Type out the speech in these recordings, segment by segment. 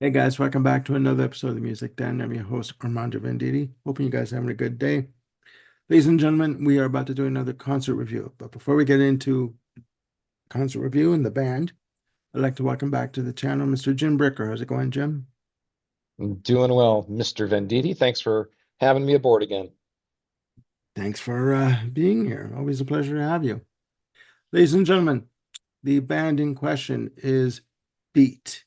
Hey guys, welcome back to another episode of the Music Den. I'm your host, Armando Venditti. Hoping you guys are having a good day. Ladies and gentlemen, we are about to do another concert review. But before we get into concert review and the band, I'd like to welcome back to the channel Mr. Jim Bricker. How's it going, Jim? Doing well, Mr. Venditti. Thanks for having me aboard again. Thanks for being here. Always a pleasure to have you. Ladies and gentlemen, the band in question is Beat.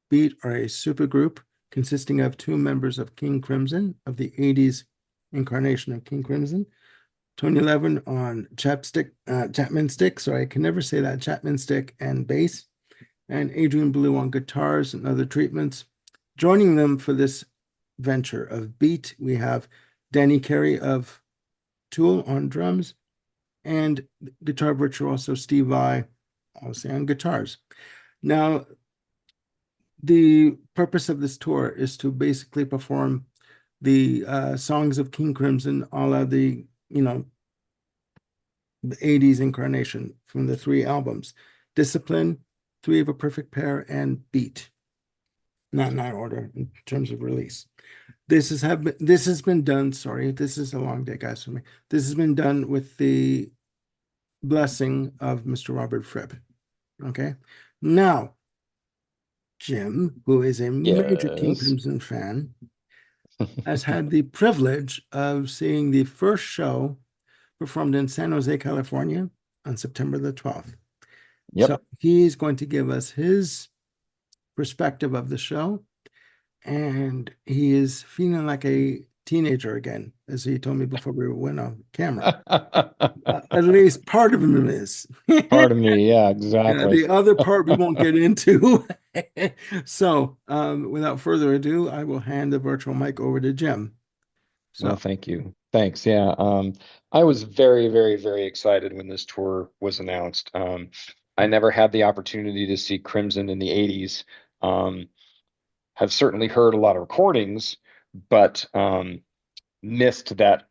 Beat are a supergroup consisting of two members of King Crimson, of the 80s incarnation of King Crimson, Tony Levin on Chapman stick. Sorry, I can never say that. Chapman stick and bass, and Adrian Blue on guitars and other treatments. Joining them for this venture of Beat, we have Danny Carey of Tool on drums and guitar virtuoso Steve Vai, also on guitars. Now, the purpose of this tour is to basically perform the songs of King Crimson, all of the 80s incarnation from the three albums: Discipline, Three of a Perfect Pair, and Beat. Not in that order in terms of release. This has been done. Sorry, this is a long day, guys, for me. This has been done with the blessing of Mr. Robert Fripp. Okay. Now, Jim, who is a major King Yes. Crimson fan, has had the privilege of seeing the first show performed in San Jose, California on September the 12th. So Yep. he's going to give us his perspective of the show. And he is feeling like a teenager again, as he told me before we went on camera. At least part of him is. Pardon me. Yeah, Yeah, exactly. the other part we won't get into. So, without further ado, I will hand the virtual mic over to Jim. Well, So, thank you. Thanks. Yeah. I was very, very, very excited when this tour was announced. I never had the opportunity to see Crimson in the 80s. Um, have certainly heard a lot of recordings, but missed that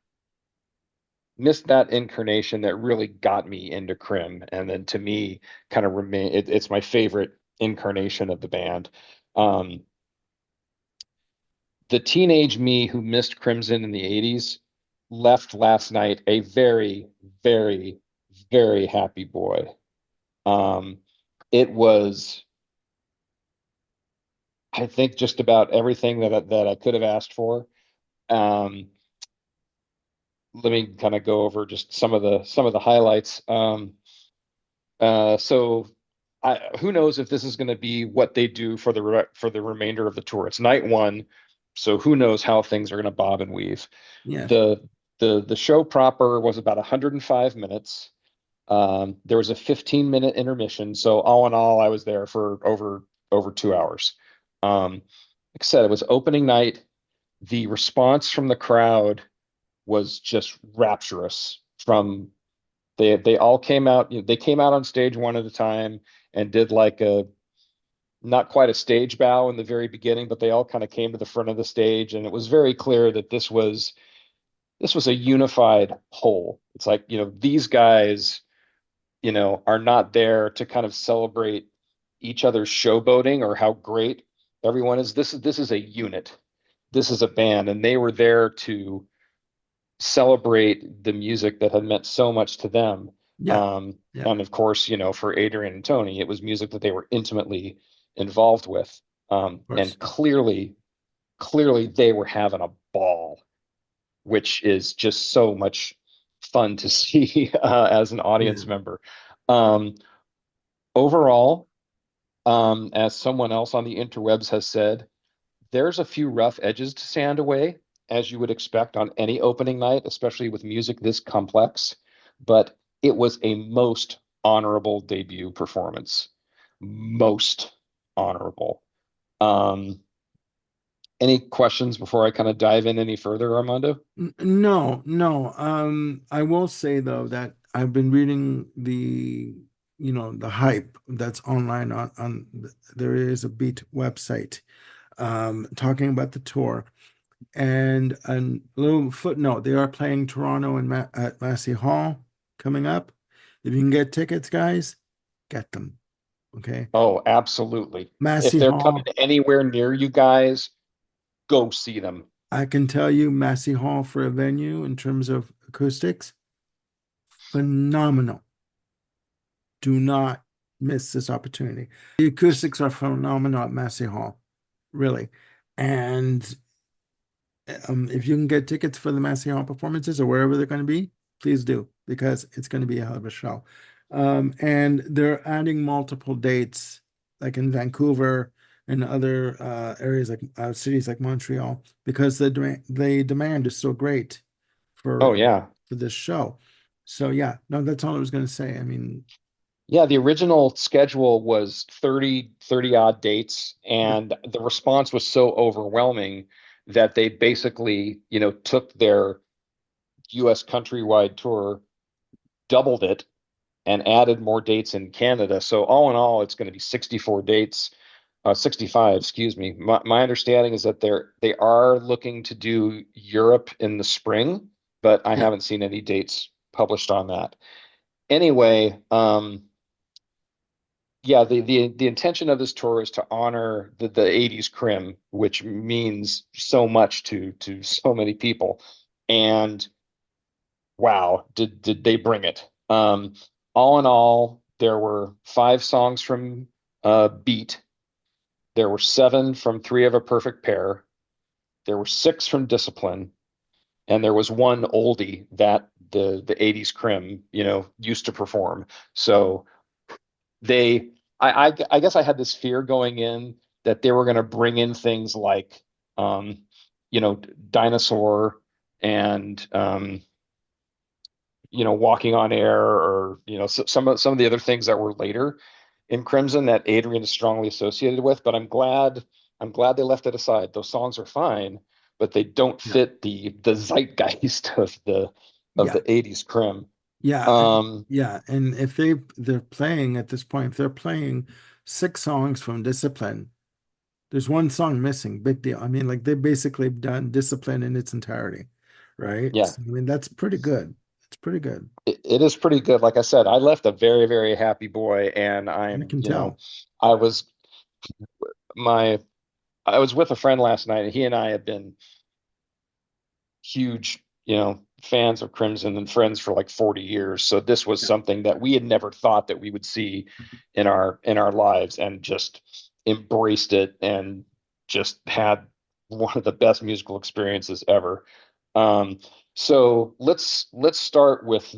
missed that incarnation that really got me into Crim, and then to me, kind of it's my favorite incarnation of the band. Um, the teenage me who missed Crimson in the 80s left last night a very, very, very happy boy. Um, it was, I think, just about everything that I could have asked for. Um, Let me kind of go over just some of the highlights. So who knows if this is going to be what they do for the remainder of the tour? It's night one, so who knows how things are going to bob and weave. yes. The the show proper was about 105 minutes. There was a 15-minute intermission, so all in all, I was there for over 2 hours. Like I said, it was opening night. The response from the crowd was just rapturous. From they all came out, they came out on stage one at a time and did like a not quite a stage bow in the very beginning, but they all kind of came to the front of the stage, and it was very clear that this was a unified whole. It's like, these guys, are not there to kind of celebrate each other's showboating or how great everyone is. This is a unit. This is a band, and they were there to celebrate the music that had meant so much to them. Yeah. Yeah. And of course, for Adrian and Tony, it was music that they were intimately involved with. Of course. And clearly they were having a ball, which is just so much fun to see as an Yeah. audience member. Um, Overall, as someone else on the interwebs has said, there's a few rough edges to sand away, as you would expect on any opening night, especially with music this complex. But it was a most honorable debut performance. Most honorable. Um, any questions before I kind of dive in any further, Armando? No, no. I will say though that I've been reading the hype that's online on there is a Beat website talking about the tour. And a little footnote, they are playing Toronto and at Massey Hall coming up. If you can get tickets, guys, get them. Okay. Oh, absolutely. If Massey they're coming Hall, anywhere near you guys, go see them. I can tell you Massey Hall for a venue in terms of acoustics, phenomenal. Do not miss this opportunity. The acoustics are phenomenal at Massey Hall, really. And if you can get tickets for the Massey Hall performances or wherever they're going to be, please do, because it's going to be a hell of a show. And they're adding multiple dates, like in Vancouver and other areas like cities like Montreal, because the demand is so great Oh, for yeah. for this show. So yeah, no, that's all I was going to say. I mean, Yeah, the original schedule was 30 odd dates, yeah, and the response was so overwhelming that they basically, took their US countrywide tour, doubled it, and added more dates in Canada. So all in all, it's going to be 64 dates, 65, excuse me. My understanding is that they are looking to do Europe in the spring, but I yeah, haven't seen any dates published on that. Anyway, yeah, the intention of this tour is to honor the 80s crim, which means so much to so many people. And wow, did they bring it. All in all, there were 5 songs from Beat. There were 7 from Three of a Perfect Pair. There were 6 from Discipline, and there was one oldie that the 80s crim, used to perform. So they I guess I had this fear going in that they were going to bring in things like um Dinosaur and Walking on Air, or some of the other things that were later in Crimson that Adrian is strongly associated with, but I'm glad they left it aside. Those songs are fine, but they don't yeah, fit the zeitgeist of the yeah. 80s crim. Yeah, um yeah, and if they're playing at this point, if they're playing 6 songs from Discipline, there's one song missing. Big deal. I mean, like they basically done Discipline in its entirety, right? yeah, So, I mean, that's pretty good. It's pretty good. it is pretty good. Like I said, I left a very, very happy boy, and I I'm, can tell. I was my I was with a friend last night, and he and I have been huge, fans of Crimson and friends for like 40 years. So this was Yeah, something that we had never thought that we would see in our lives, and just embraced it and just had one of the best musical experiences ever. Um, so let's start with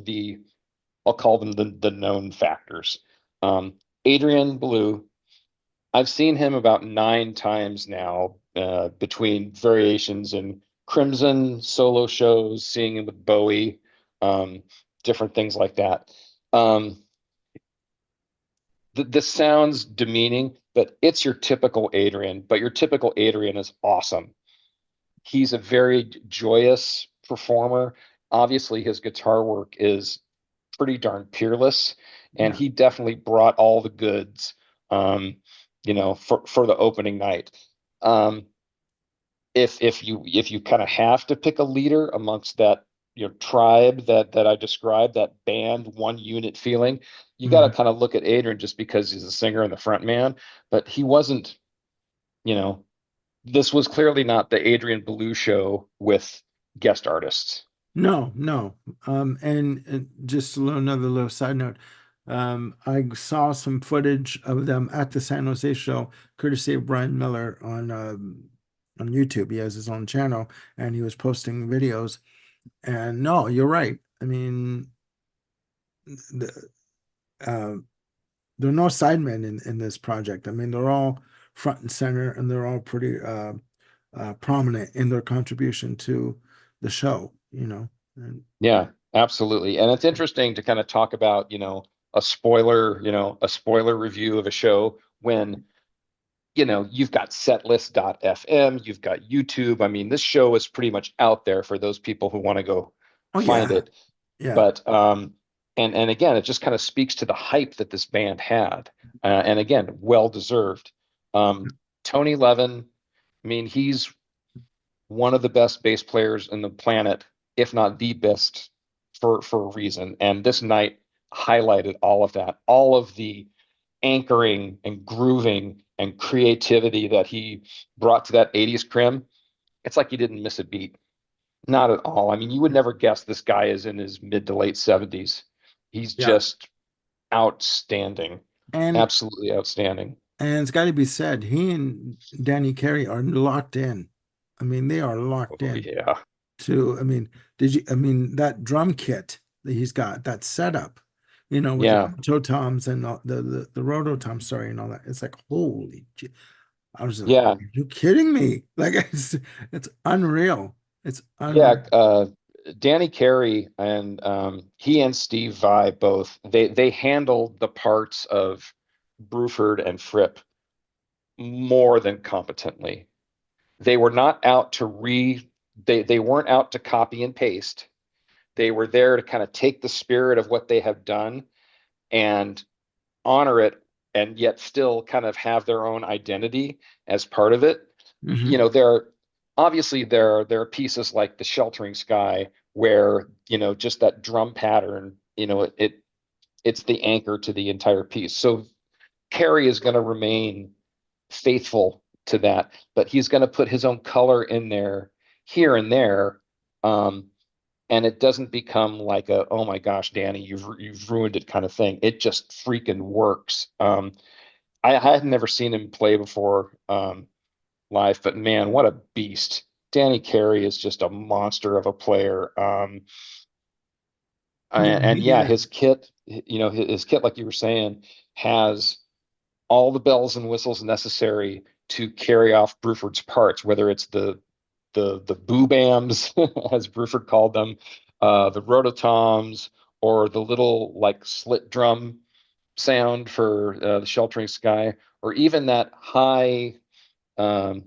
I'll call them the known factors. Um, Adrian Belew, I've seen him about 9 times now, between variations and Crimson solo shows, seeing him with Bowie, um, different things like that. Um, this sounds demeaning, but it's your typical Adrian. But your typical Adrian is awesome. He's a very joyous performer. Obviously, his guitar work is pretty darn peerless, and yeah. he definitely brought all the goods, um, for the opening night. Um, if you kind of have to pick a leader amongst that tribe that I described, that band one unit feeling, you got to Mhm. kind of look at Adrian just because he's a singer and the front man, but he wasn't. You know, this was clearly not the Adrian Belew show with guest artists. No, no. And just another little side note. I saw some footage of them at the San Jose show, courtesy of Brian Miller on YouTube. He has his own channel, and he was posting videos. And no, you're right. I mean, the, uh, there are no sidemen in this project. I mean, they're all front and center, and they're all pretty prominent in their contribution to the show. And Yeah, absolutely. And it's interesting to kind of talk about, a spoiler review of a show when, you've got setlist.fm, you've got YouTube. I mean, this show is pretty much out there for those people who want to go oh find yeah, it. yeah, But and again, it just kind of speaks to the hype that this band had. And again, well deserved. Tony Levin, I mean, he's one of the best bass players in the planet, if not the best, for a reason. And this night highlighted all of that. All of the anchoring and grooving and creativity that he brought to that 80s crim, it's like you didn't miss a beat. Not at all. I mean, you would never guess this guy is in his mid to late 70s. He's Yeah. just outstanding. And Absolutely outstanding. and it's got to be said, he and Danny Carey are locked in. I mean, they are locked Oh in yeah. to, I mean, I mean, that drum kit that he's got, that setup, with the Yeah. toe toms and the roto toms, sorry, and all that. It's like, I was just like, Yeah. are you kidding me? Like, it's unreal. It's Yeah. unreal. Danny Carey and he and Steve Vai both they handled the parts of Bruford and Fripp more than competently. They were not out to they weren't out to copy and paste. They were there to kind of take the spirit of what they have done and honor it, and yet still kind of have their own identity as part of it. Hmm. There are pieces like The Sheltering Sky where, just that drum pattern, it's the anchor to the entire piece. So Carey is going to remain faithful to that, but he's going to put his own color in there here and there. Um, and it doesn't become like a, oh my gosh, Danny, you've ruined it kind of thing. It just freaking works. I had never seen him play before live, but man, what a beast! Danny Carey is just a monster of a player. Yeah, And he yeah, his is. kit, his kit, like you were saying, has all the bells and whistles necessary to carry off Bruford's parts, whether it's the boo bams, as Bruford called them, the rototoms, or the little like slit drum sound for the Sheltering Sky, or even that high um,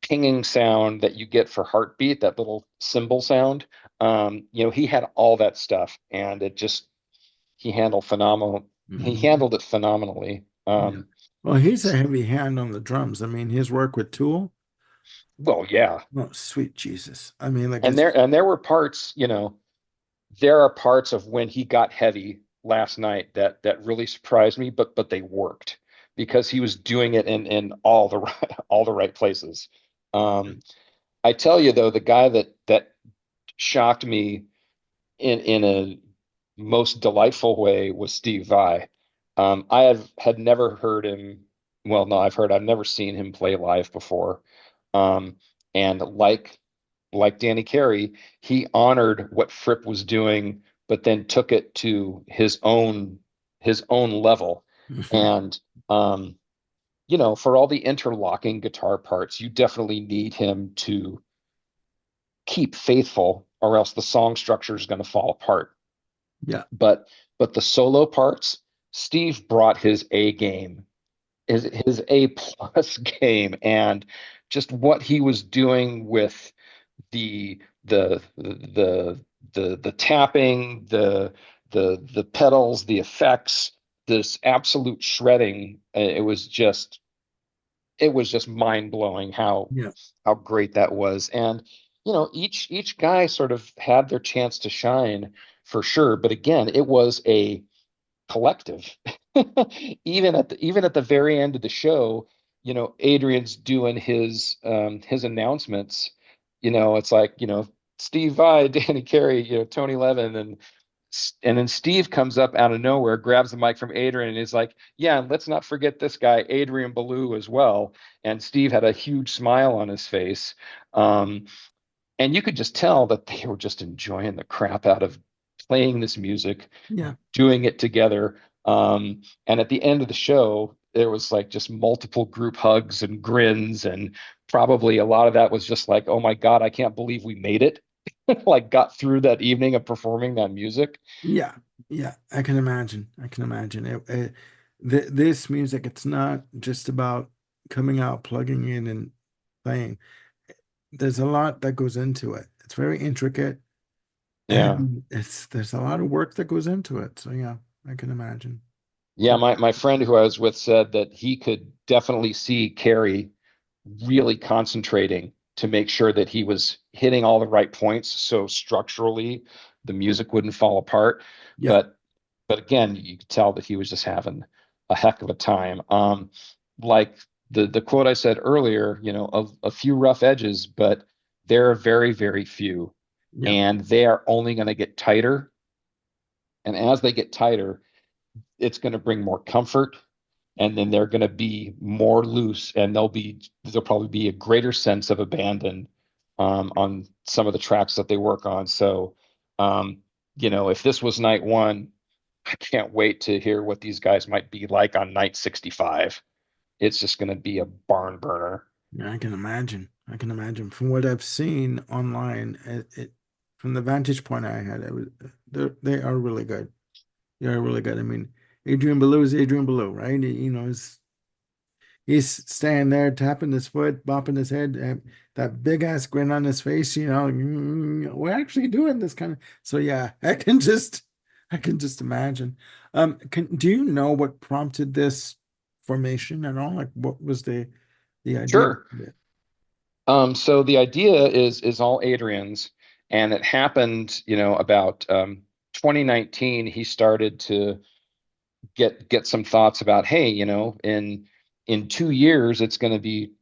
pinging sound that you get for Heartbeat, that little cymbal sound. He had all that stuff, and it just he handled phenomenal. He Mhm. handled it phenomenally. Yeah. Well, he's a heavy hand on the drums. I mean, his work with Tool, Well, yeah, oh, sweet Jesus. I mean, like and it's, there were parts, there are parts of when he got heavy last night that really surprised me, but they worked because he was doing it in all the right, all the right places. I tell you though, the guy that shocked me in a most delightful way was Steve Vai. I had never heard him. Well, no, I've never seen him play live before. Um, and like Danny Carey, he honored what Fripp was doing, but then took it to his own level. Mhm. And for all the interlocking guitar parts, you definitely need him to keep faithful, or else the song structure is going to fall apart. Yeah. But the solo parts, Steve brought his A game, his A plus game, and just what he was doing with the the the the tapping, the pedals, the effects, this absolute shredding. It was just mind blowing Yeah. how great that was. And each guy sort of had their chance to shine for sure. But again, it was a collective. Even at the very end of the show, Adrian's doing his announcements. It's like, Steve Vai, Danny Carey, Tony Levin, and then Steve comes up out of nowhere, grabs the mic from Adrian, and is like, "Yeah, and let's not forget this guy, Adrian Belew, as well." And Steve had a huge smile on his face, um, and you could just tell that they were just enjoying the crap out of playing this music, Yeah. doing it together. And at the end of the show, there was like just multiple group hugs and grins, and probably a lot of that was just like, "Oh my God, I can't believe we made it." Like got through that evening of performing that music. Yeah. Yeah. I can imagine. I can imagine this music, it's not just about coming out, plugging in and playing. There's a lot that goes into it. It's very intricate Yeah. and there's a lot of work that goes into it. So yeah, I can imagine. Yeah, my friend who I was with said that he could definitely see Carrie really concentrating to make sure that he was hitting all the right points so structurally the music wouldn't fall apart. Yeah. But but again, you could tell that he was just having a heck of a time. Like the quote I said earlier, a few rough edges, but there are very, very few, Yeah. and they are only going to get tighter. And as they get tighter, it's going to bring more comfort, and then they're going to be more loose, and there'll probably be a greater sense of abandon on some of the tracks that they work on. So, if this was night one, I can't wait to hear what these guys might be like on night 65. It's just going to be a barn burner. Yeah, I can imagine. I can imagine from what I've seen online, from the vantage point I had, they are really good. They are really good. I mean, Adrian Belew is Adrian Belew, right? He's standing there tapping his foot, bopping his head, and that big ass grin on his face. We're actually doing this kind of. So yeah, I can just imagine. Do you know what prompted this formation at all? Like, what was the idea? Sure. So the idea is all Adrian's, and it happened, about 2019. He started to get some thoughts about, hey, in 2 years it's going to be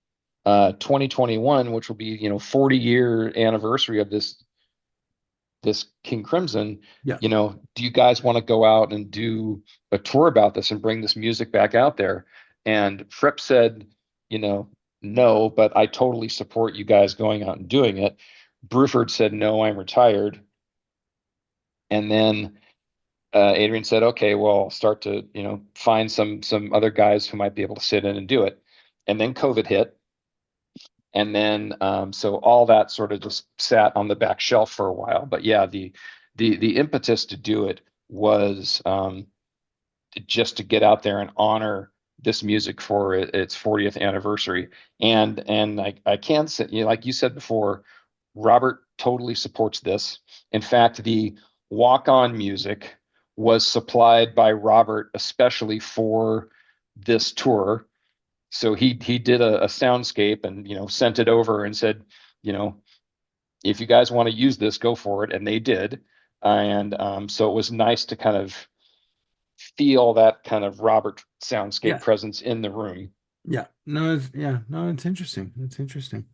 2021, which will be 40-year anniversary of this King Crimson. Yeah, Do you guys want to go out and do a tour about this and bring this music back out there? And Fripp said, you know, no, but I totally support you guys going out and doing it. Bruford said, no, I'm retired. And then Adrian said, okay, well, I'll start to, find some other guys who might be able to sit in and do it. And then COVID hit. And then so all that sort of just sat on the back shelf for a while. But yeah, the impetus to do it was just to get out there and honor this music for its 40th anniversary. And I can say, like you said before, Robert totally supports this. In fact, the walk-on music was supplied by Robert especially for this tour. So he did a soundscape and sent it over and said, you know, if you guys want to use this, go for it, and they did. And so it was nice to kind of feel that kind of Robert soundscape yeah, presence in the room. yeah. No, it's interesting. It's interesting.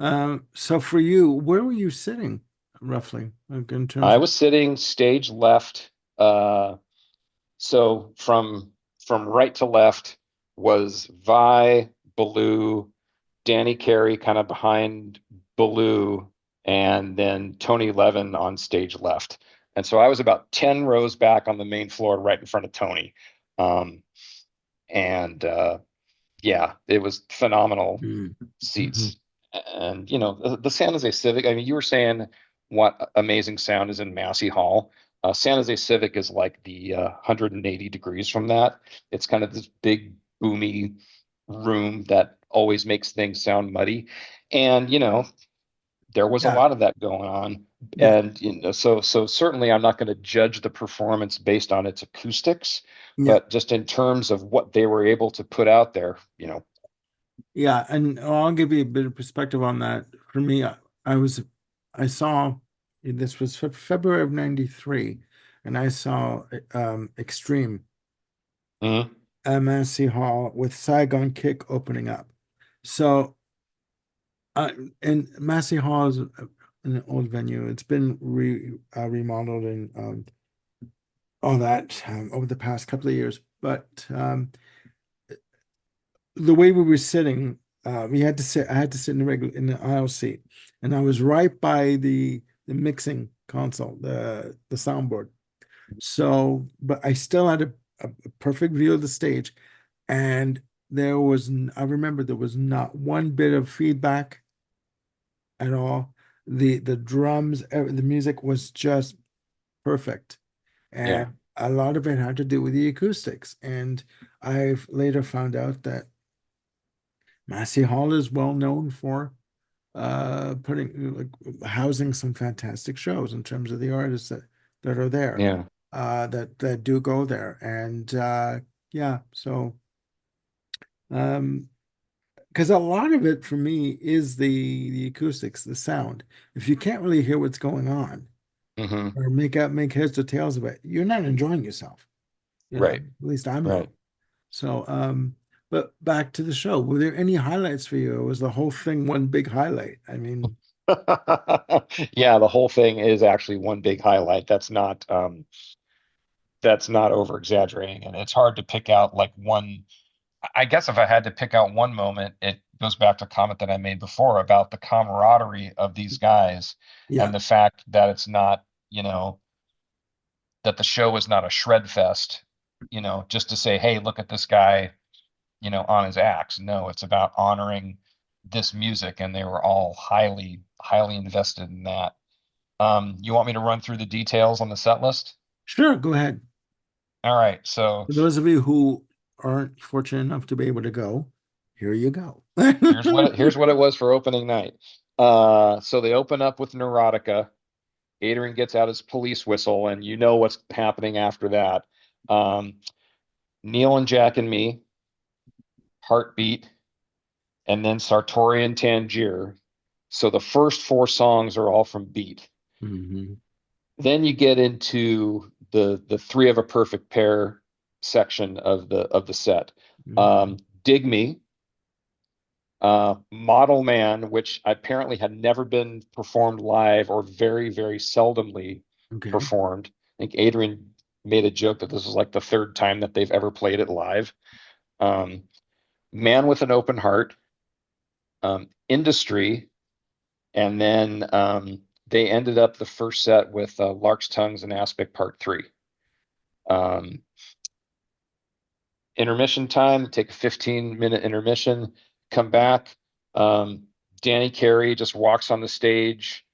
So for you, where were you sitting roughly, like in terms I of? was sitting stage left. So from right to left was Vi, Baloo, Danny Carey kind of behind Baloo, and then Tony Levin on stage left. And so I was about 10 rows back on the main floor, right in front of Tony. Um, and yeah, it was phenomenal Mm, mhm. seats. And the San Jose Civic, I mean, you were saying what amazing sound is in Massey Hall. San Jose Civic is like the 180 degrees from that. It's kind of this big boomy room that always makes things sound muddy. And there was a Yeah, lot of that going on. yeah, And so certainly I'm not going to judge the performance based on its acoustics, yeah, but just in terms of what they were able to put out there, yeah. And I'll give you a bit of perspective on that. For me, I saw this was February of '93, and I saw Extreme Mhm. MSC Hall with Saigon Kick opening up. So, uh, and Massey Hall is an old venue. It's been remodeled and all that over the past couple of years. But the way we were sitting, we had to sit. I had to sit in the aisle seat, and I was right by the mixing console, the soundboard. So, but I still had a perfect view of the stage, and I remember there was not one bit of feedback at all. The drums, the music was just perfect. Yeah, And a lot of it had to do with the acoustics. And I've later found out that Massey Hall is well known for putting like housing some fantastic shows in terms of the artists that are there, yeah. that do go there. And yeah, so um because a lot of it for me is the acoustics, the sound. If you can't really hear what's going on Hmm. or make heads or tails of it, you're not enjoying yourself. At Right, least I'm right. not. So, but back to the show. Were there any highlights for you? Or was the whole thing one big highlight? I mean, Yeah, the whole thing is actually one big highlight. That's not over exaggerating, and it's hard to pick out like one. I guess if I had to pick out one moment, it goes back to a comment that I made before about the camaraderie of these guys yeah, and the fact that it's not, that the show is not a shred fest, just to say, hey, look at this guy, on his axe. No, it's about honoring this music, and they were all highly, highly invested in that. You want me to run through the details on the set list? sure, go ahead. All right, so For those of you who aren't fortunate enough to be able to go, here you go. here's what it was for opening night. So they open up with Neurotica. Adrian gets out his police whistle, and you know what's happening after that. Um, Neil and Jack and Me, Heartbeat, and then Sartori and Tangier. So the first four songs are all from Beat. Mhm, Then you get into the three of a perfect pair section of the set. mhm. Dig Me, Model Man, which apparently had never been performed live or very, very seldomly Okay. performed. I think Adrian made a joke that this is like the third time that they've ever played it live. Um, Man with an Open Heart, Industry, and then they ended up the first set with Lark's Tongues and Aspic Part 3. Um, Intermission time, take a 15-minute intermission, come back. Um, Danny Carey just walks on the stage,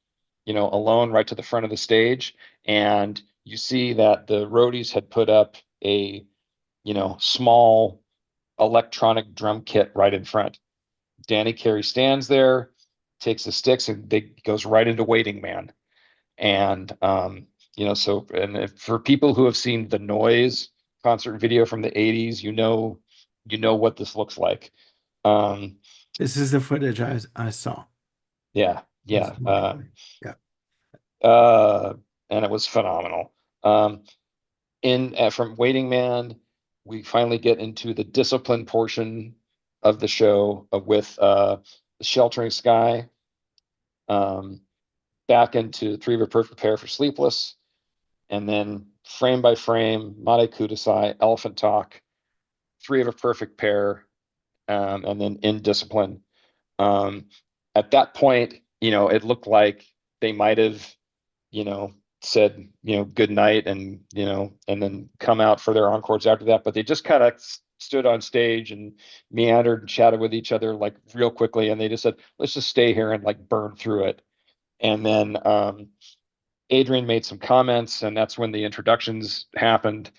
alone right to the front of the stage. And you see that the roadies had put up a, small electronic drum kit right in front. Danny Carey stands there, takes the sticks, and they goes right into Waiting Man. And so and for people who have seen the Noise concert video from the 80s, you know what this looks like. Um, This is the footage I saw. yeah, This yeah. morning. Yeah. Uh, and it was phenomenal. Um, in From Waiting Man, we finally get into the discipline portion of the show with the Sheltering Sky, um, back into Three of a Perfect Pair for Sleepless, and then frame by frame, Mate Kudasai, Elephant Talk, Three of a Perfect Pair, and then In Discipline. Um, at that point, it looked like they might have, you know, said, good night, and then come out for their encores after that. But they just kind of stood on stage and meandered and chatted with each other like real quickly. And they just said, let's just stay here and like burn through it. And then Adrian made some comments, and that's when the introductions happened.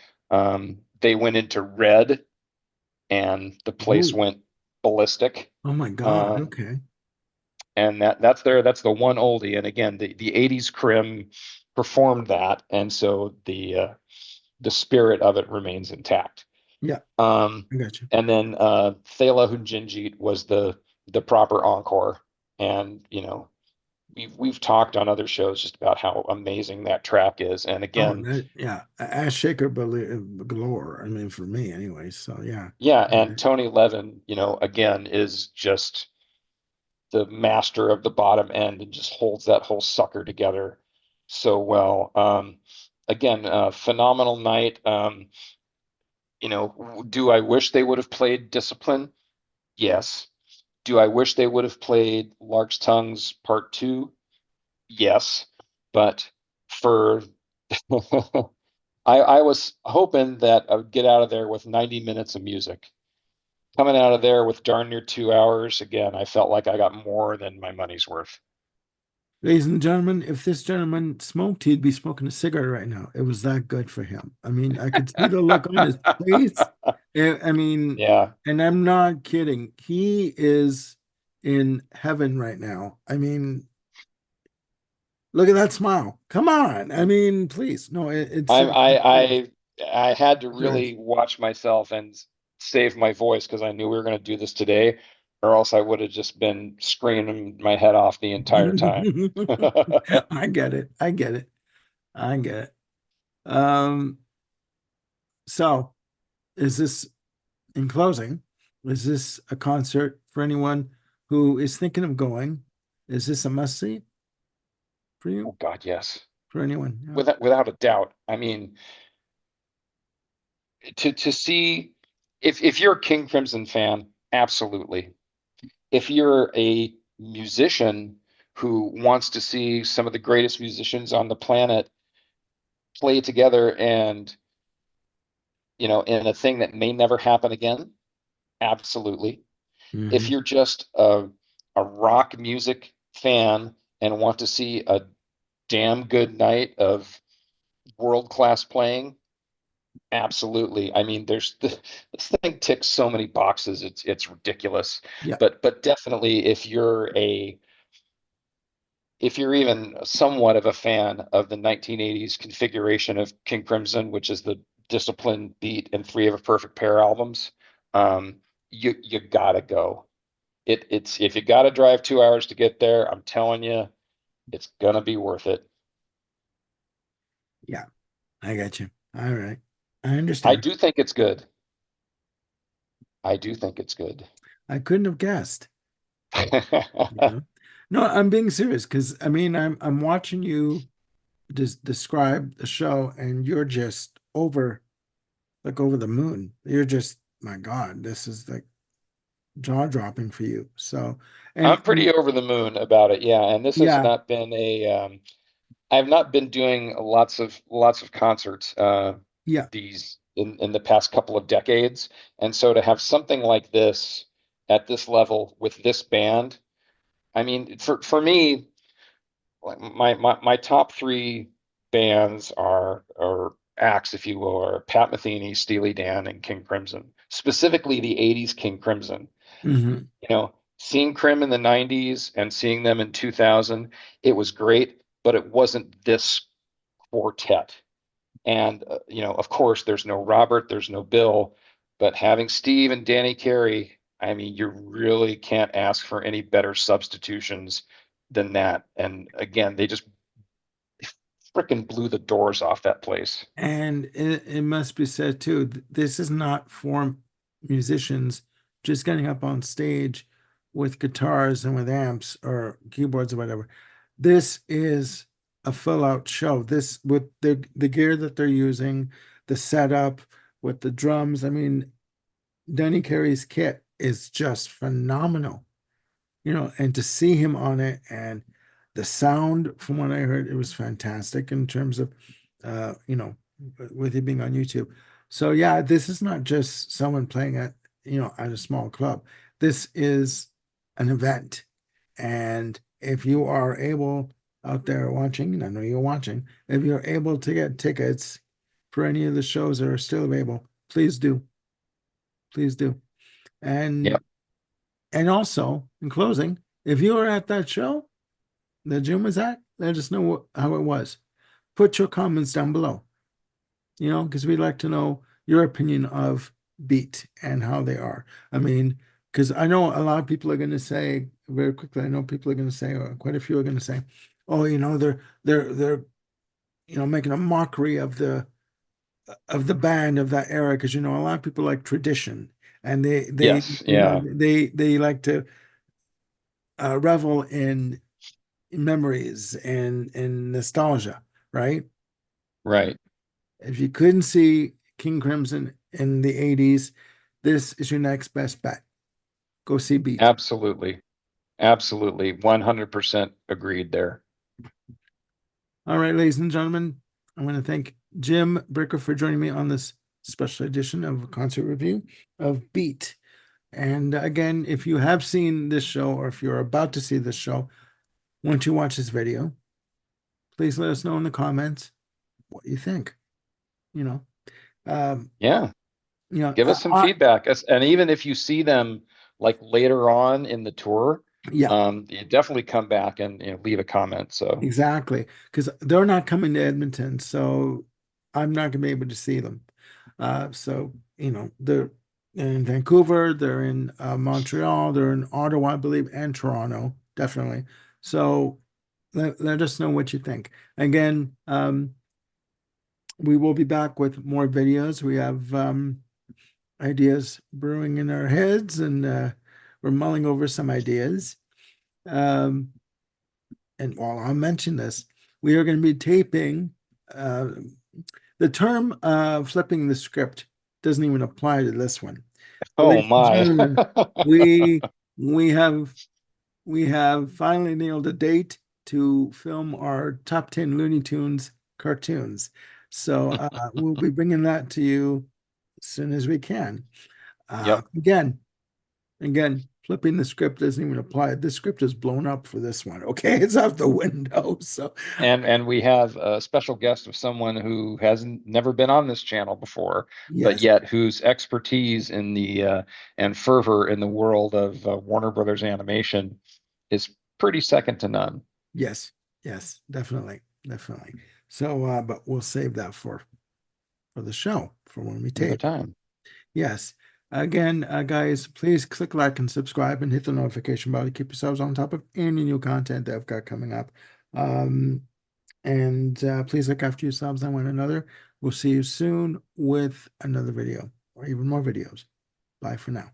They went into red, and the place Ooh. went ballistic. Oh my God. Um, Okay. and that's the one oldie. And again, the 80s crim performed that, and so the spirit of it remains intact. Yeah, Um, I got you. and then Thela Hunjinjit was the proper encore. And we've talked on other shows just about how amazing that track is. And Oh, again, that, yeah. Ass shaker galore. I mean, for me anyway. So yeah. yeah, and Tony Levin, again, is just the master of the bottom end and just holds that whole sucker together so well. Again, phenomenal night. Do I wish they would have played Discipline? Yes. Do I wish they would have played Lark's Tongues Part 2? Yes. But for I was hoping that I would get out of there with 90 minutes of music. Coming out of there with darn near 2 hours, again, I felt like I got more than my money's worth. Ladies and gentlemen, if this gentleman smoked, he'd be smoking a cigarette right now. It was that good for him. I mean, I could see the look on his face. I mean, Yeah, and I'm not kidding. He is in heaven right now. I mean, look at that smile. Come on. I mean, please. No, it's I serious. It's serious. I I had to Serious. really watch myself and save my voice because I knew we were going to do this today, or else I would have just been screaming my head off the entire time. I get it. I get it. I get it. Um, so is this in closing, is this a concert for anyone who is thinking of going? Is this a must see for you? Oh God, yes. For anyone? Yeah. Without a doubt. I mean, to see if you're a King Crimson fan, absolutely. If you're a musician who wants to see some of the greatest musicians on the planet play together and in a thing that may never happen again, absolutely. If Hmm. you're just a rock music fan and want to see a damn good night of world-class playing, absolutely. I mean, this thing ticks so many boxes. It's ridiculous. Yeah. But definitely if you're even somewhat of a fan of the 1980s configuration of King Crimson, which is the Discipline, Beat, and Three of a Perfect Pair albums, um, you gotta go. It's if you gotta drive 2 hours to get there, I'm telling you, it's gonna be worth it. Yeah. I got you. All right. I I understand. do think it's good. I do think it's good. I couldn't have guessed. You know? No, I'm being serious because I mean I'm watching you describe the show and you're just over the moon. You're just my God, this is like jaw dropping for you. So I'm and pretty over the moon about it, yeah. And this has yeah, not been I've not been doing lots of concerts yeah. these in the past couple of decades. And so to have something like this at this level with this band, I mean, for me, like my top three bands are acts, if you will, are Pat Metheny, Steely Dan, and King Crimson. Specifically the 80s King Crimson. Hmm. Seeing Crim in the 90s and seeing them in 2000, it was great, but it wasn't this quartet. And of course, there's no Robert, there's no Bill, but having Steve and Danny Carey, I mean, you really can't ask for any better substitutions than that. And again, they just freaking blew the doors off that place. And it must be said too, this is not for musicians just getting up on stage with guitars and with amps or keyboards or whatever. This is a full out show. This with the gear that they're using, the setup with the drums. I mean, Danny Carey's kit is just phenomenal, and to see him on it and the sound, from what I heard, it was fantastic in terms of, with it being on YouTube. So yeah, this is not just someone playing at a small club. This is an event. And if you are able out there watching, and I know you're watching, if you're able to get tickets for any of the shows that are still available, please do. Please do. And Yep. and also, in closing, if you were at that show that Jim was at, let us know how it was. Put your comments down below, because we'd like to know your opinion of Beat and how they are. I mean, because I know a lot of people are going to say very quickly, I know people are going to say, or quite a few are going to say, oh, they're making a mockery of the band of that era because a lot of people like tradition and they Yes. Yeah. they like to revel in memories and nostalgia, right? Right. If you couldn't see King Crimson in the 80s, this is your next best bet. Go see Beat. Absolutely. Absolutely. 100% agreed there. All right, ladies and gentlemen, I want to thank Jim Bricker for joining me on this special edition of Concert Review of Beat. And again, if you have seen this show or if you're about to see this show, once you watch this video, please let us know in the comments what you think. You know, um, Yeah. you know, Give us some feedback. And even if you see them like later on in the tour, yeah, you definitely come back and leave a comment. So exactly. Because they're not coming to Edmonton, so I'm not gonna be able to see them. So they're in Vancouver, they're in Montreal, they're in Ottawa, I believe, and Toronto, definitely. So let us know what you think. Again, we will be back with more videos. We have ideas brewing in our heads, and we're mulling over some ideas. Um, and while I'll mention this, we are going to be taping. Uh, the term flipping the script doesn't even apply to this one. But Oh ladies and my. gentlemen, we we have we have finally nailed a date to film our top 10 Looney Tunes cartoons. So we'll be bringing that to you as soon as we can. Yep. Again, flipping the script doesn't even apply. The script is blown up for this one. Okay, it's out the window. So And we have a special guest of someone who hasn't never been on this channel before, but yes, yet whose expertise in the and fervor in the world of Warner Brothers animation is pretty second to none. yes, yes, definitely, definitely. So, but we'll save that for the show for when we Another tape. time. Yes. Again, guys, please click like and subscribe and hit the notification bell to keep yourselves on top of any new content that I've got coming up. Um, and please look after yourselves and one another. We'll see you soon with another video or even more videos. Bye for now.